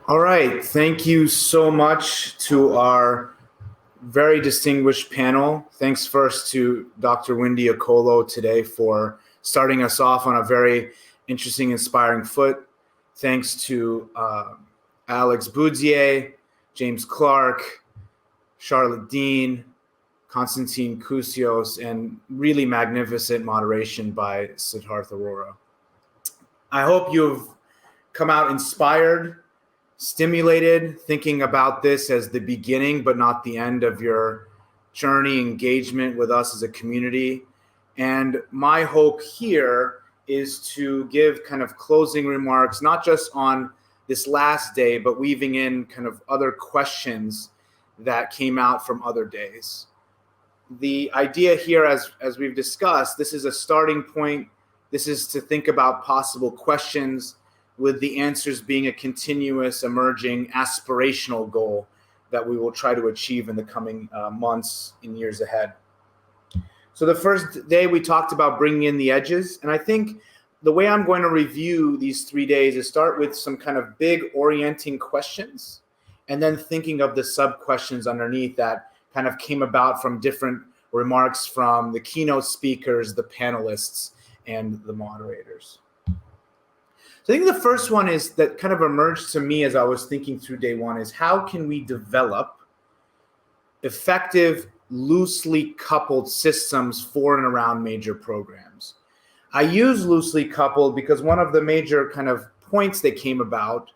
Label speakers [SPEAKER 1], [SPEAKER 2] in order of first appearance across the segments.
[SPEAKER 1] All right. Thank you so much to our very distinguished panel. Thanks first to Dr. Wendy Okolo today for starting us off on a very interesting, inspiring foot. Thanks to Alex Boudier, James Clark, Charlotte Dean, Konstantin Kusios, and really magnificent moderation by Siddharth Arora. I hope you've come out inspired, stimulated, thinking about this as the beginning but not the end of your journey engagement with us as a community. And my hope here is to give kind of closing remarks, not just on this last day, but weaving in kind of other questions that came out from other days. The idea here, as we've discussed, this is a starting point. This is to think about possible questions, with the answers being a continuous emerging aspirational goal that we will try to achieve in the coming months and years ahead. So the first day we talked about bringing in the edges. And I think the way I'm going to review these 3 days is start with some kind of big orienting questions, and then thinking of the sub questions underneath that kind of came about from different remarks from the keynote speakers, the panelists, and the moderators. So I think the first one is that kind of emerged to me as I was thinking through day one is how can we develop effective, loosely coupled systems for and around major programs. I use loosely coupled because one of the major kind of points that came about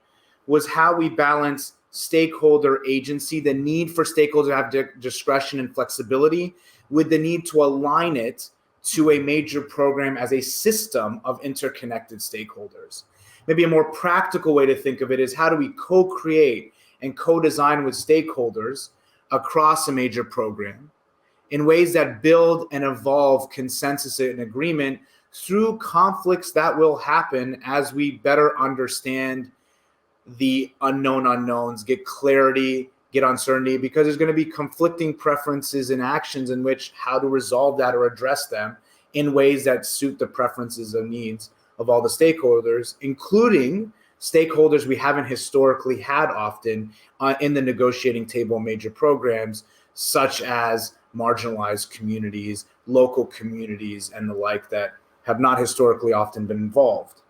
[SPEAKER 1] was how we balance stakeholder agency, the need for stakeholders to have discretion and flexibility, with the need to align it to a major program as a system of interconnected stakeholders. Maybe a more practical way to think of it is how do we co-create and co-design with stakeholders across a major program in ways that build and evolve consensus and agreement through conflicts that will happen as we better understand the unknown unknowns, get clarity, get uncertainty, because there's going to be conflicting preferences and actions in which how to resolve that or address them in ways that suit the preferences and needs of all the stakeholders, including stakeholders we haven't historically had often in the negotiating table of major programs, such as marginalized communities, local communities, and the like that have not historically often been involved.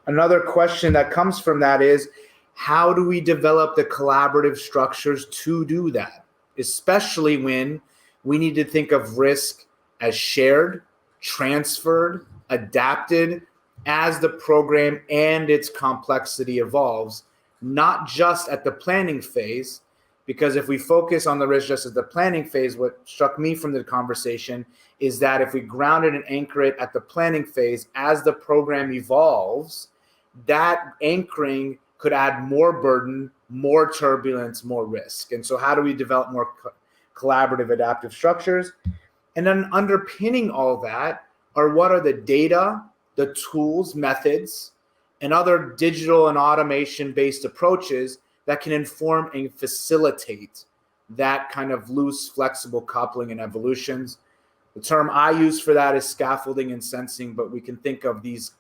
[SPEAKER 1] Another question that comes from that is, how do we develop the collaborative structures to do that, especially when we need to think of risk as shared, transferred, adapted as the program and its complexity evolves, not just at the planning phase, because if we focus on the risk just at the planning phase, what struck me from the conversation is that if we ground it and anchor it at the planning phase, as the program evolves, that anchoring could add more burden, more turbulence, more risk. And so how do we develop more collaborative adaptive structures? And then underpinning all that are what are the data, the tools, methods, and other digital and automation-based approaches that can inform and facilitate that kind of loose, flexible coupling and evolutions. The term I use for that is scaffolding and sensing, but we can think of these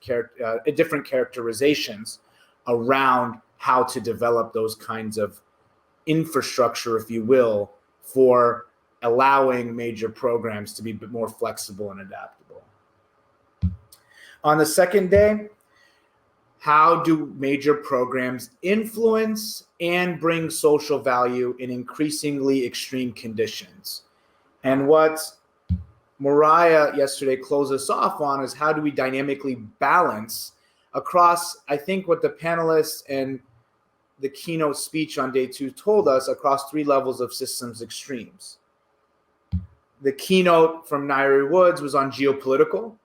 [SPEAKER 1] different characterizations around how to develop those kinds of infrastructure, if you will, for allowing major programs to be a bit more flexible and adaptable. On the second day, how do major programs influence and bring social value in increasingly extreme conditions? And what Mariah yesterday closed us off on is how do we dynamically balance across, I think what the panelists and the keynote speech on day two told us, across 3 levels of systems extremes. The keynote from Nairi Woods was on geopolitical.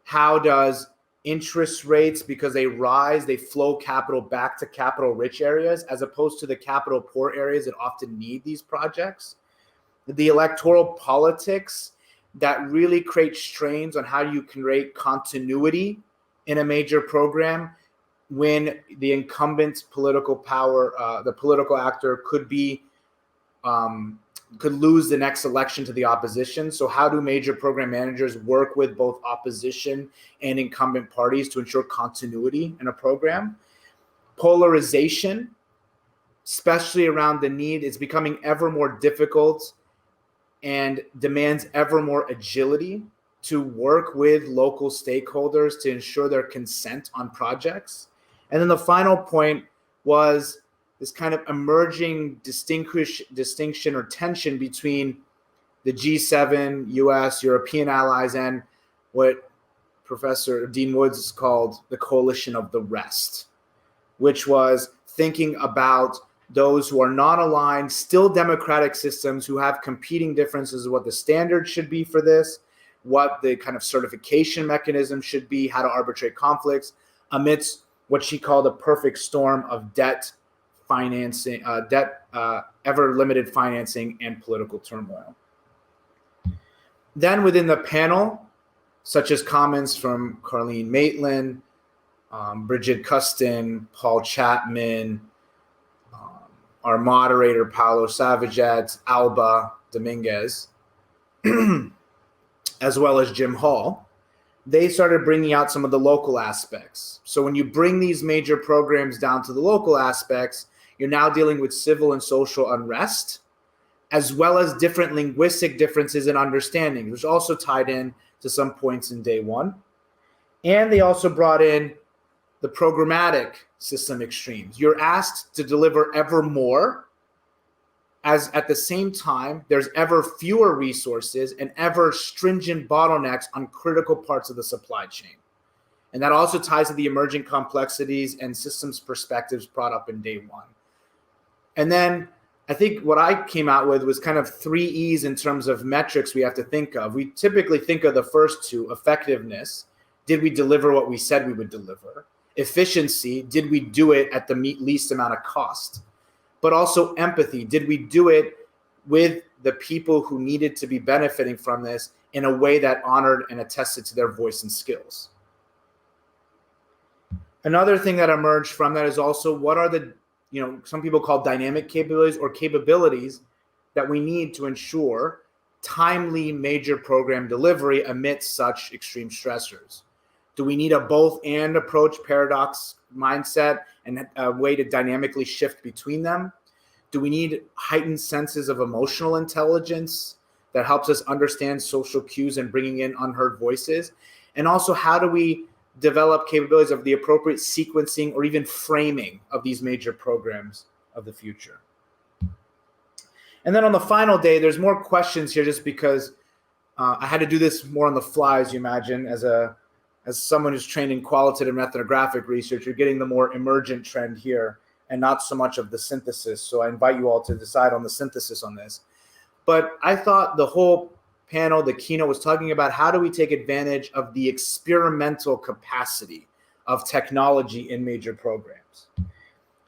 [SPEAKER 1] How does interest rates, because they rise, they flow capital back to capital rich areas as opposed to the capital poor areas that often need these projects? The electoral politics that really create strains on how you create continuity in a major program when the incumbent political power, the political actor could lose the next election to the opposition. So how do major program managers work with both opposition and incumbent parties to ensure continuity in a program? polarization, especially around the need. It's becoming ever more difficult and demands ever more agility to work with local stakeholders to ensure their consent on projects. And then the final point was this kind of emerging distinction or tension between the G7, US, European allies, and what Professor Dean Woods called the coalition of the rest, which was thinking about those who are not aligned, still democratic systems who have competing differences of what the standard should be for this, what the kind of certification mechanism should be, how to arbitrate conflicts amidst what she called a perfect storm of debt financing, ever limited financing and political turmoil. Then within the panel, such as comments from Carleen Maitland, Bridget Custon, Paul Chapman, our moderator, Paolo Savaget, Alba Dominguez, as well as Jim Hall, they started bringing out some of the local aspects. So when you bring these major programs down to the local aspects, you're now dealing with civil and social unrest, as well as different linguistic differences in understanding, which also tied in to some points in day one. And they also brought in the programmatic system extremes. You're asked to deliver ever more, as at the same time, there's ever fewer resources and ever stringent bottlenecks on critical parts of the supply chain. And that also ties to the emerging complexities and systems perspectives brought up in day one. And then I think what I came out with was kind of 3 E's in terms of metrics we have to think of. We typically think of the first two: effectiveness. Did we deliver what we said we would deliver? Efficiency. Did we do it at the least amount of cost? But also empathy. Did we do it with the people who needed to be benefiting from this in a way that honored and attested to their voice and skills? Another thing that emerged from that is also what are the, some people call dynamic capabilities or capabilities that we need to ensure timely major program delivery amidst such extreme stressors. Do we need a both and approach paradox mindset and a way to dynamically shift between them? Do we need heightened senses of emotional intelligence that helps us understand social cues and bringing in unheard voices? And also, how do we develop capabilities of the appropriate sequencing or even framing of these major programs of the future? And then on the final day, there's more questions here just because I had to do this more on the fly, as you imagine, as someone who's trained in qualitative and ethnographic research. You're getting the more emergent trend here and not so much of the synthesis. So I invite you all to decide on the synthesis on this. But I thought the whole panel, the keynote, was talking about how do we take advantage of the experimental capacity of technology in major programs.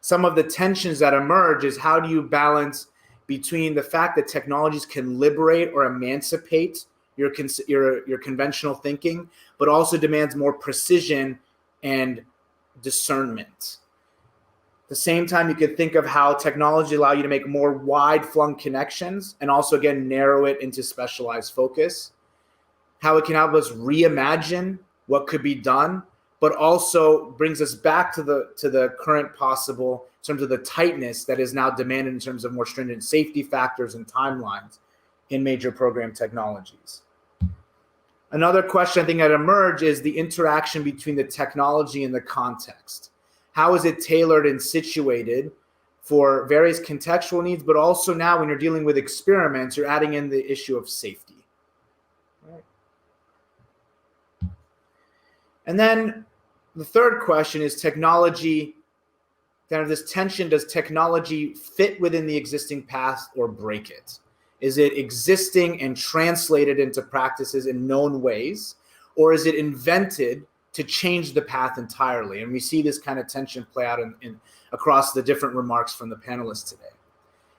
[SPEAKER 1] Some of the tensions that emerge is how do you balance between the fact that technologies can liberate or emancipate your conventional thinking, but also demands more precision and discernment. At the same time, you could think of how technology allows you to make more wide-flung connections and also, again, narrow it into specialized focus. How it can help us reimagine what could be done, but also brings us back to the current possible in terms of the tightness that is now demanded in terms of more stringent safety factors and timelines in major program technologies. Another question I think that emerged is the interaction between the technology and the context. How is it tailored and situated for various contextual needs, but also now when you're dealing with experiments, you're adding in the issue of safety. Right. And then the third question is technology, kind of this tension, does technology fit within the existing path or break it? Is it existing and translated into practices in known ways, or is it invented to change the path entirely? And we see this kind of tension play out in across the different remarks from the panelists today.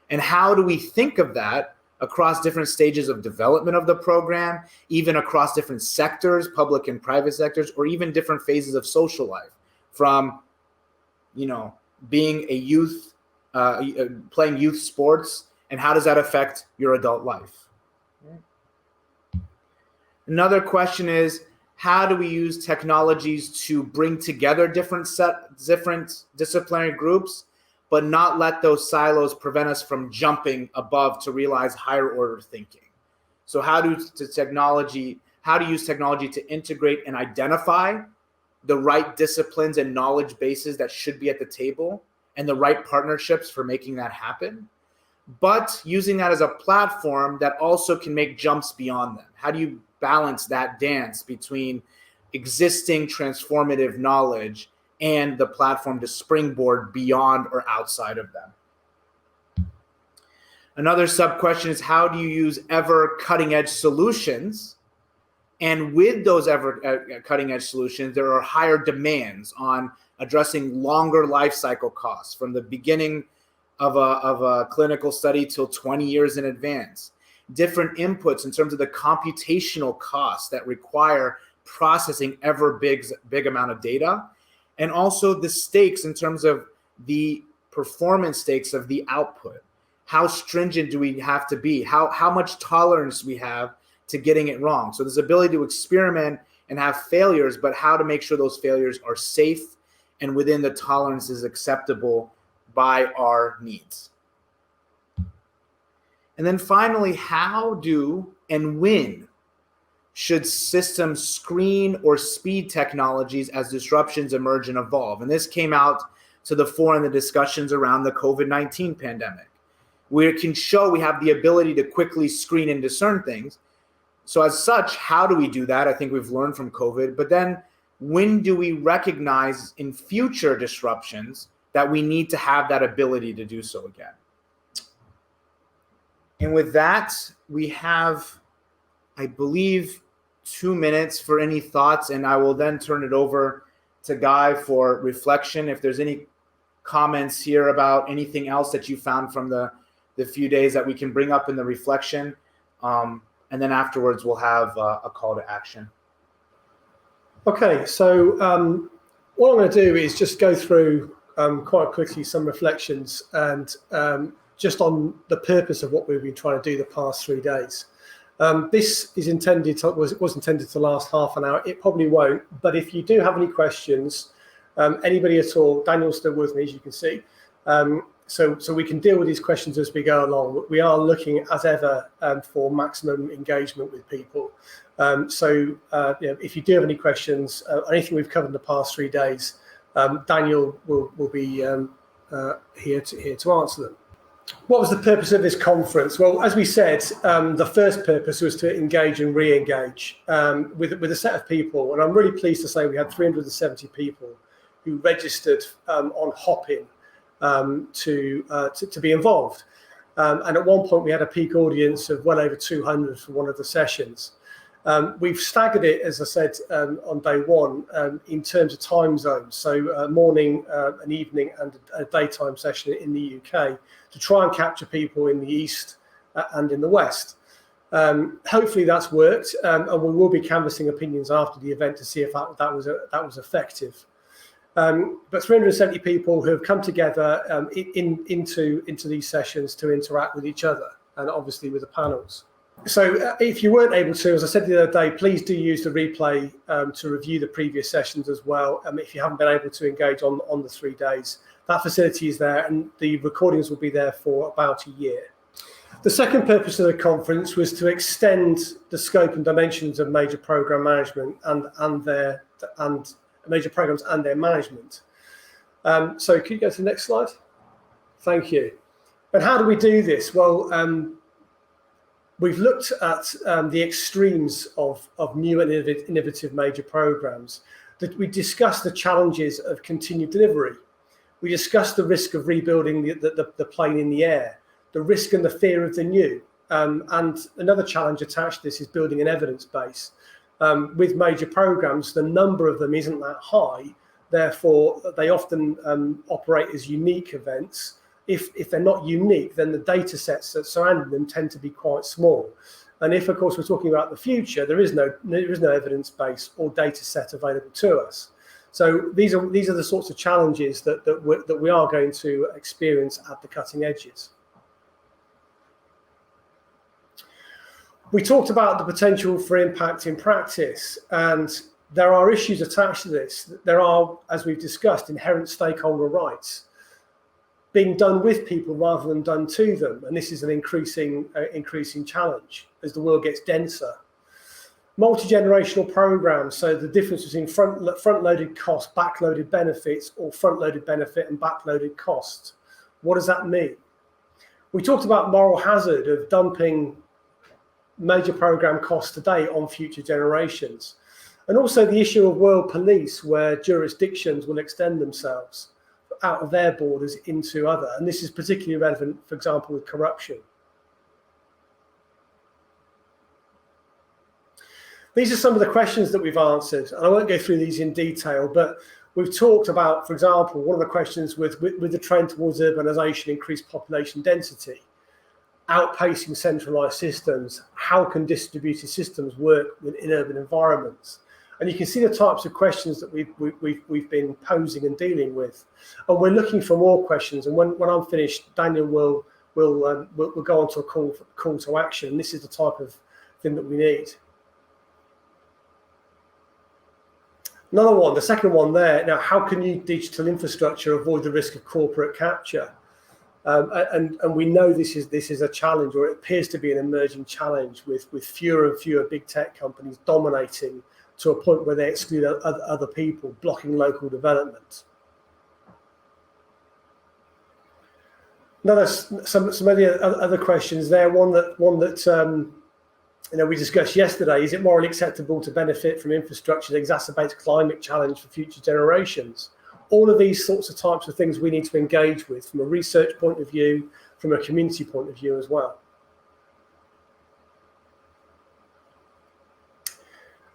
[SPEAKER 1] And how do we think of that across different stages of development of the program, even across different sectors, public and private sectors, or even different phases of social life, from, being a youth, playing youth sports, and how does that affect your adult life? Another question is, How do we use technologies to bring together different disciplinary groups, but not let those silos prevent us from jumping above to realize higher order thinking? So how to use technology to integrate and identify the right disciplines and knowledge bases that should be at the table and the right partnerships for making that happen, but using that as a platform that also can make jumps beyond them. How do you balance that dance between existing transformative knowledge and the platform to springboard beyond or outside of them? Another sub-question is, how do you use ever cutting-edge solutions? And with those ever cutting-edge solutions, there are higher demands on addressing longer life cycle costs from the beginning of a clinical study till 20 years in advance. Different inputs in terms of the computational costs that require processing ever big amount of data, and also the stakes in terms of the performance stakes of the output. How stringent do we have to be? How much tolerance we have to getting it wrong? So this ability to experiment and have failures, but how to make sure those failures are safe and within the tolerances acceptable by our needs. And then finally, how do and when should systems screen or speed technologies as disruptions emerge and evolve? And this came out to the fore in the discussions around the COVID-19 pandemic. We can show we have the ability to quickly screen and discern things. So as such, how do we do that? I think we've learned from COVID. But then when do we recognize in future disruptions that we need to have that ability to do so again? And with that, we have, I believe, 2 minutes for any thoughts, and I will then turn it over to Guy for reflection. If there's any comments here about anything else that you found from the few days that we can bring up in the reflection, and then afterwards we'll have a call to action.
[SPEAKER 2] Okay, so what I'm going to do is just go through quite quickly some reflections and just on the purpose of what we've been trying to do the past 3 days. This is was intended to last half an hour. It probably won't, but if you do have any questions, anybody at all, Daniel's still with me, as you can see. So we can deal with these questions as we go along. We are looking, as ever, for maximum engagement with people. If you do have any questions, anything we've covered in the past 3 days, Daniel will be here to answer them. What was the purpose of this conference? Well, as we said, the first purpose was to engage and re-engage with a set of people. And I'm really pleased to say we had 370 people who registered on Hopin to be involved. And at one point we had a peak audience of well over 200 for one of the sessions. We've staggered it, as I said, on day one in terms of time zones. So morning, an evening and a daytime session in the UK to try and capture people in the East and in the West. Hopefully that's worked, and we will be canvassing opinions after the event to see if that was effective. But 370 people who have come together into these sessions to interact with each other and obviously with the panels. So if you weren't able to, as I said the other day, please do use the replay to review the previous sessions as well. If you haven't been able to engage on the 3 days, that facility is there and the recordings will be there for about a year. The second purpose of the conference was to extend the scope and dimensions of major program management and major programs and their management. So could you go to the next slide? Thank you. And how do we do this? Well, we've looked at the extremes of new and innovative major programs. That we discussed the challenges of continued delivery. We discussed the risk of rebuilding the plane in the air, the risk and the fear of the new. And another challenge attached to this is building an evidence base. With major programs, the number of them isn't that high. Therefore, they often operate as unique events. If they're not unique, then the data sets that surround them tend to be quite small. And if, of course, we're talking about the future, there is no evidence base or data set available to us. So these are the sorts of challenges that we are going to experience at the cutting edges. We talked about the potential for impact in practice, and there are issues attached to this. There are, as we've discussed, inherent stakeholder rights being done with people rather than done to them, and this is an increasing challenge as the world gets denser. Multi-generational programs, so the difference between front-loaded cost, back-loaded benefits, or front-loaded benefit and back-loaded cost. What does that mean? We talked about moral hazard of dumping major program costs today on future generations, and also the issue of world police, where jurisdictions will extend themselves out of their borders into other, and this is particularly relevant, for example, with corruption. These are some of the questions that we've answered, and I won't go through these in detail, but we've talked about, for example, one of the questions with the trend towards urbanisation, increased population density, outpacing centralised systems. How can distributed systems work in urban environments? And you can see the types of questions that we've been posing and dealing with, and we're looking for more questions. And when I'm finished, Daniel will go on to a call to action. This is the type of thing that we need. Another one, the second one there. Now, how can new digital infrastructure avoid the risk of corporate capture? And we know this is a challenge, or it appears to be an emerging challenge, with fewer and fewer big tech companies dominating to a point where they exclude other people, blocking local development. Some other questions there. One that we discussed yesterday: is it morally acceptable to benefit from infrastructure that exacerbates climate challenge for future generations? All of these sorts of types of things we need to engage with from a research point of view, from a community point of view as well.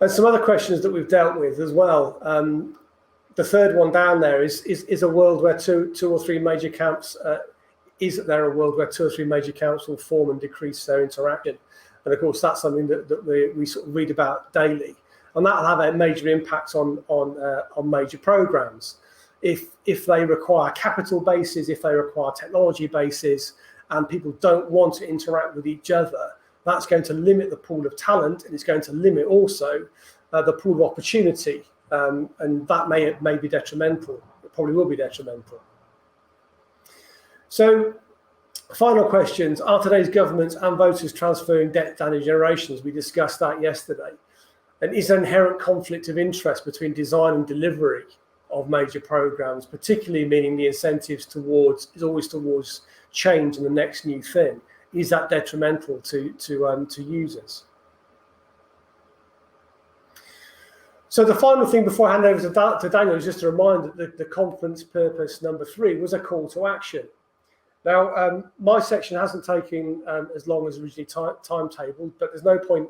[SPEAKER 2] And some other questions that we've dealt with as well. The third one down there is a world where two or three major camps. Is there a world where 2 or 3 major camps will form and decrease their interaction? And of course, that's something that we sort of read about daily, and that will have a major impact on major programs. If they require capital bases, if they require technology bases, and people don't want to interact with each other, that's going to limit the pool of talent, and it's going to limit also the pool of opportunity, and that may be detrimental. It probably will be detrimental. So, final questions: are today's governments and voters transferring debt down to generations? We discussed that yesterday. And is there inherent conflict of interest between design and delivery of major programs, particularly meaning the incentives is always towards change and the next new thing? Is that detrimental to users? So the final thing before I hand over to Daniel is just a reminder that the conference purpose number 3 was a call to action. Now, my section hasn't taken as long as originally timetabled, but there's no point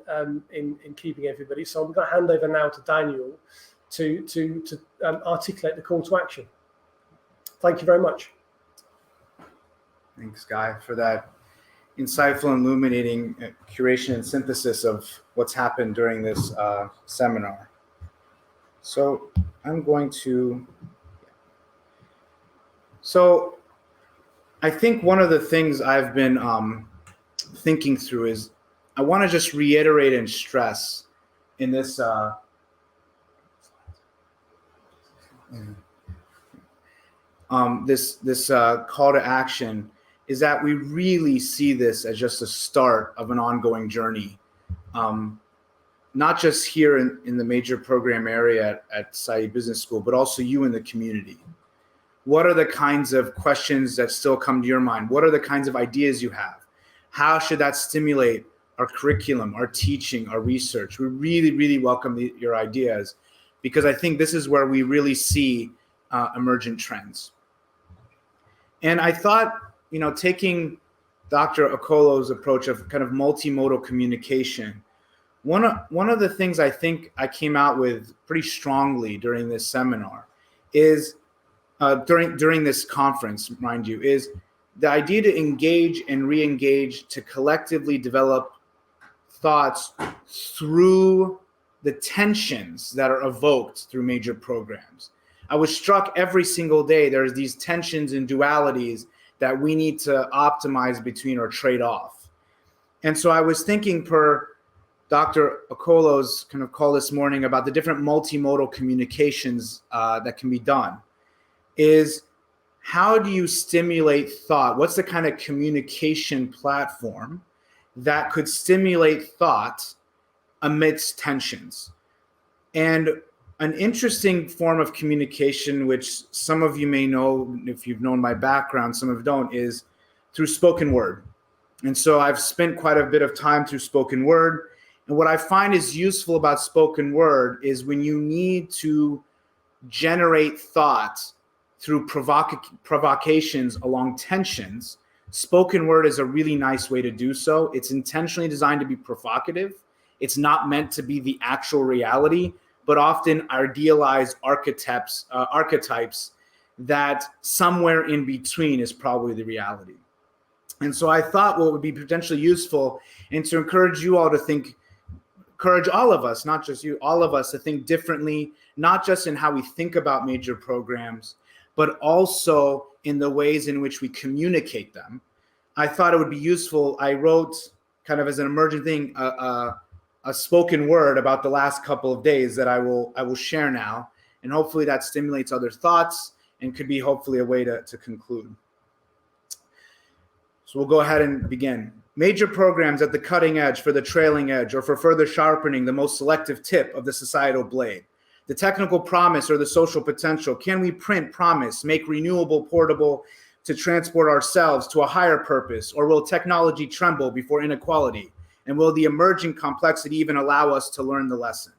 [SPEAKER 2] in keeping everybody. So I'm going to hand over now to Daniel to articulate the call to action. Thank you very much.
[SPEAKER 1] Thanks, Guy, for that insightful and illuminating curation and synthesis of what's happened during this seminar. So I'm going to... So I think one of the things I've been thinking through is I want to just reiterate and stress in this this call to action is that we really see this as just the start of an ongoing journey, not just here in the major program area at Society Business School, but also you in the community. What are the kinds of questions that still come to your mind? What are the kinds of ideas you have? How should that stimulate our curriculum, our teaching, our research? We really, really welcome your ideas, because I think this is where we really see emergent trends. And I thought, taking Dr. Okolo's approach of kind of multimodal communication, one of the things I think I came out with pretty strongly during this seminar is, during this conference, mind you, is the idea to engage and re-engage, to collectively develop thoughts through the tensions that are evoked through major programs. I was struck every single day there's these tensions and dualities that we need to optimize between or trade off. And so I was thinking per Dr. Okolo's kind of call this morning about the different multimodal communications that can be done is, how do you stimulate thought? What's the kind of communication platform that could stimulate thought amidst tensions? And an interesting form of communication, which some of you may know if you've known my background, some of you don't, is through spoken word. And so I've spent quite a bit of time through spoken word. And what I find is useful about spoken word is when you need to generate thought through provocations along tensions, spoken word is a really nice way to do so. It's intentionally designed to be provocative. It's not meant to be the actual reality, but often idealized archetypes that somewhere in between is probably the reality. And so I thought what would be potentially useful, and to encourage you all to think, encourage all of us, not just you, all of us to think differently, not just in how we think about major programs, but also in the ways in which we communicate them. I thought it would be useful. I wrote, kind of as an emergent thing, a spoken word about the last couple of days that I will share now, and hopefully that stimulates other thoughts and could be hopefully a way to conclude. So we'll go ahead and begin. Major programs at the cutting edge for the trailing edge, or for further sharpening the most selective tip of the societal blade. The technical promise or the social potential. Can we print promise, make renewable portable to transport ourselves to a higher purpose? Or will technology tremble before inequality? And will the emerging complexity even allow us to learn the lesson?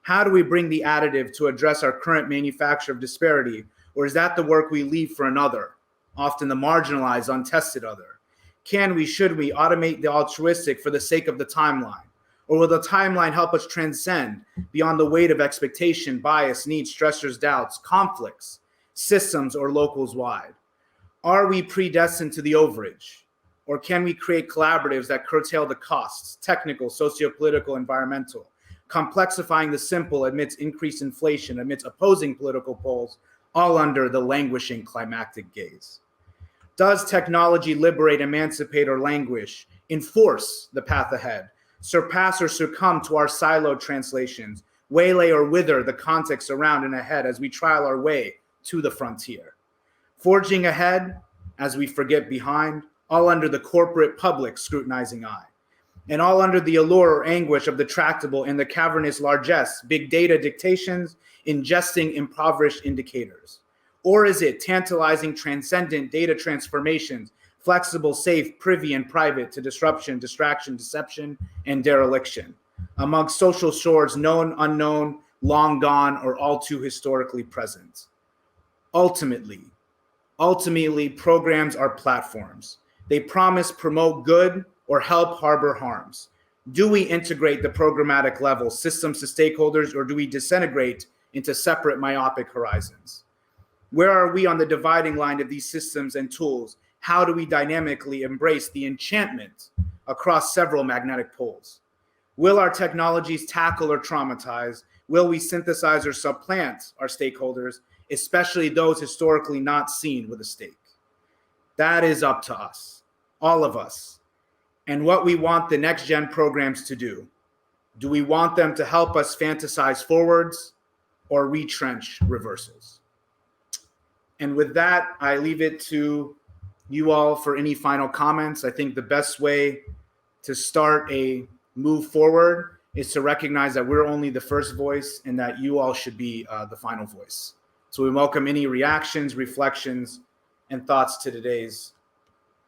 [SPEAKER 1] How do we bring the additive to address our current manufacture of disparity? Or is that the work we leave for another, often the marginalized, untested other? Can we, should we automate the altruistic for the sake of the timeline? Or will the timeline help us transcend beyond the weight of expectation, bias, needs, stressors, doubts, conflicts, systems, or locals wide? Are we predestined to the overage? Or can we create collaboratives that curtail the costs, technical, socio-political, environmental, complexifying the simple amidst increased inflation, amidst opposing political poles, all under the languishing climactic gaze? Does technology liberate, emancipate, or languish, enforce the path ahead, surpass or succumb to our siloed translations, waylay or wither the context around and ahead as we trial our way to the frontier? Forging ahead as we forget behind, all under the corporate public scrutinizing eye, and all under the allure or anguish of the tractable and the cavernous largesse, big data dictations, ingesting impoverished indicators? Or is it tantalizing, transcendent data transformations, flexible, safe, privy, and private to disruption, distraction, deception, and dereliction, amongst social shores known, unknown, long gone, or all too historically present? Ultimately, programs are platforms. They promise, promote good, or help harbor harms. Do we integrate the programmatic level, systems to stakeholders, or do we disintegrate into separate myopic horizons? Where are we on the dividing line of these systems and tools? How do we dynamically embrace the enchantment across several magnetic poles? Will our technologies tackle or traumatize? Will we synthesize or supplant our stakeholders, especially those historically not seen with a stake? That is up to us, all of us, and what we want the next gen programs to do. Do we want them to help us fantasize forwards or retrench reversals? And with that, I leave it to you all for any final comments. I think the best way to start a move forward is to recognize that we're only the first voice and that you all should be the final voice. So we welcome any reactions, reflections, and thoughts to today's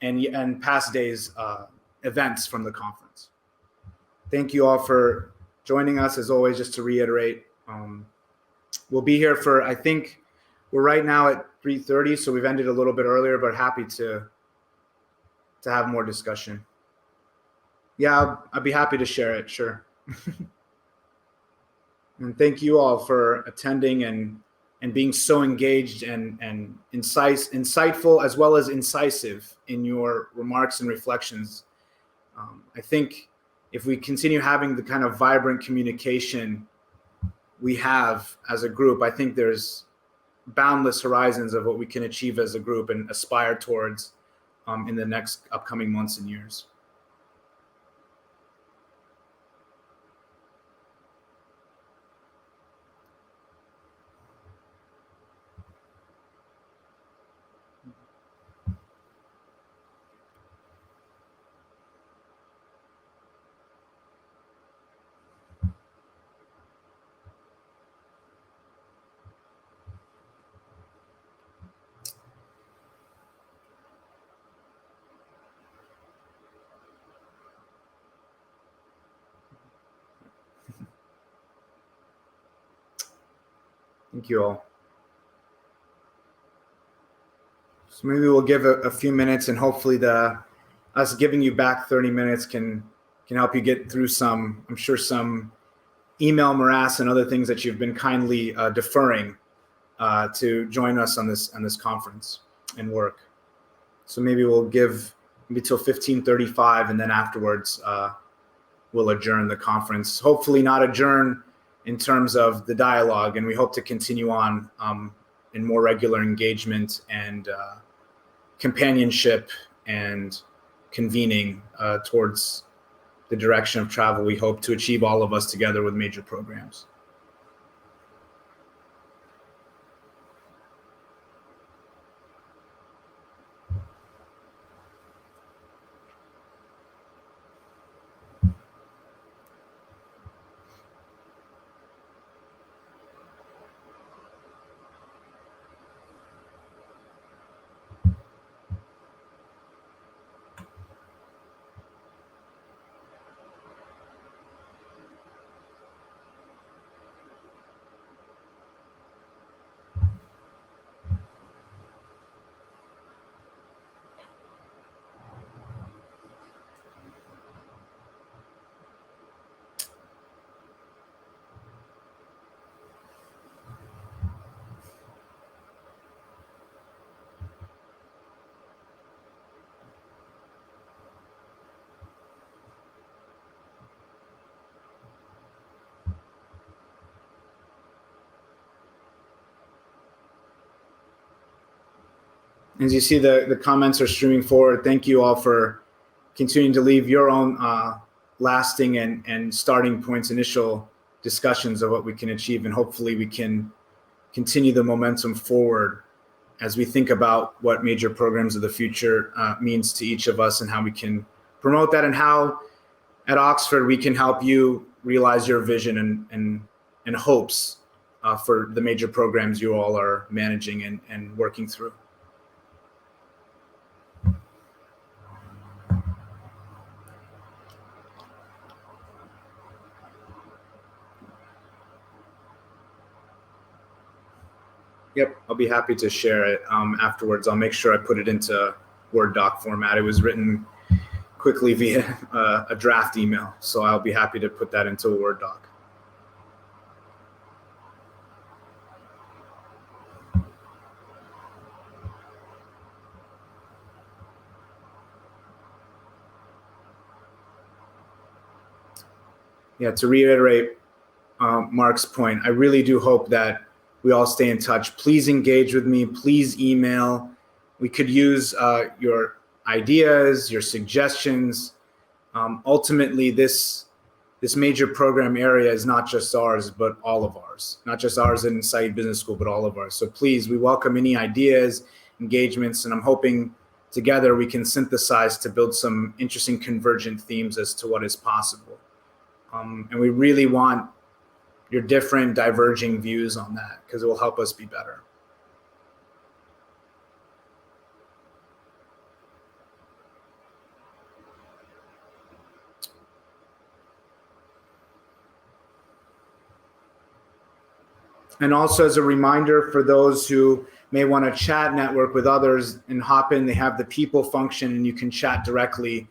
[SPEAKER 1] and past days' events from the conference. Thank you all for joining us. As always, just to reiterate, we'll be here for, I think, we're right now at 3:30, so we've ended a little bit earlier, but happy to have more discussion. Yeah, I'd be happy to share it, sure. And thank you all for attending and being so engaged and insightful as well as incisive in your remarks and reflections. I think if we continue having the kind of vibrant communication we have as a group, I think there's boundless horizons of what we can achieve as a group and aspire towards in the next upcoming months and years. Thank you all. So maybe we'll give a few minutes, and hopefully us giving you back 30 minutes can help you get through some email morass and other things that you've been kindly deferring to join us on this conference and work. So maybe we'll give maybe till 15:35, and then afterwards we'll adjourn the conference. Hopefully not adjourn in terms of the dialogue, and we hope to continue on in more regular engagement and companionship and convening towards the direction of travel we hope to achieve, all of us together with major programs. As you see, the comments are streaming forward. Thank you all for continuing to leave your own lasting and starting points, initial discussions of what we can achieve, and hopefully we can continue the momentum forward as we think about what major programs of the future means to each of us, and how we can promote that, and how at Oxford we can help you realize your vision and hopes for the major programs you all are managing and working through. Yep, I'll be happy to share it afterwards. I'll make sure I put it into Word doc format. It was written quickly via a draft email, so I'll be happy to put that into a Word doc. Yeah, to reiterate Mark's point, I really do hope that we all stay in touch. Please engage with me. Please email. We could use your ideas, your suggestions. Ultimately, this major program area is not just ours, but all of ours. Not just ours in Said Business School, but all of ours. So please, we welcome any ideas, engagements, and I'm hoping together we can synthesize to build some interesting convergent themes as to what is possible. And we really want your different diverging views on that, because it will help us be better. And also, as a reminder for those who may want to chat, network with others, and hop in, they have the people function, and you can chat directly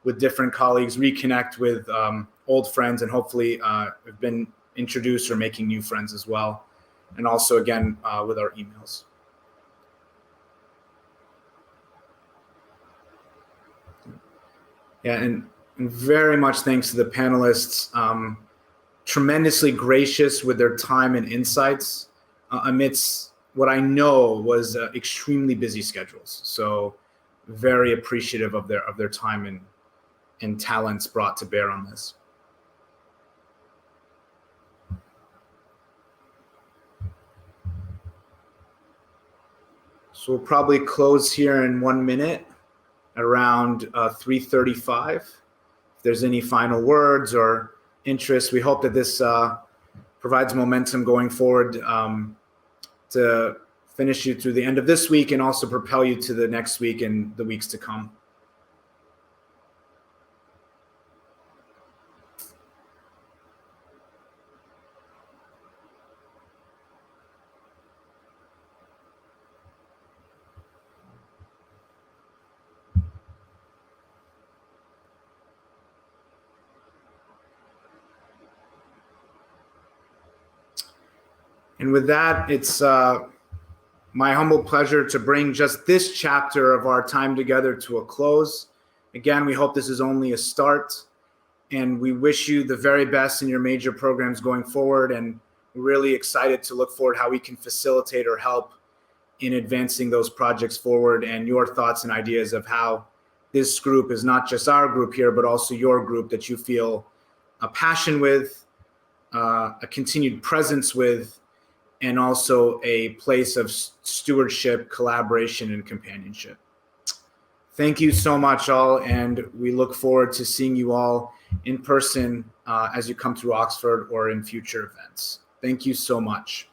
[SPEAKER 1] with different colleagues, reconnect with old friends, and hopefully have been introduced or making new friends as well. And also, again, with our emails. Yeah, and very much thanks to the panelists. Tremendously gracious with their time and insights amidst what I know was extremely busy schedules. So very appreciative of their time and talents brought to bear on this. So we'll probably close here in 1 minute around 3:35. If there's any final words or interest, we hope that this provides momentum going forward to finish you through the end of this week and also propel you to the next week and the weeks to come. And with that, it's my humble pleasure to bring just this chapter of our time together to a close. Again, we hope this is only a start, and we wish you the very best in your major programs going forward. And we're really excited to look forward how we can facilitate or help in advancing those projects forward, and your thoughts and ideas of how this group is not just our group here, but also your group that you feel a passion with, a continued presence with, and also a place of stewardship, collaboration, and companionship. Thank you so much, all, and we look forward to seeing you all in person as you come through Oxford or in future events. Thank you so much.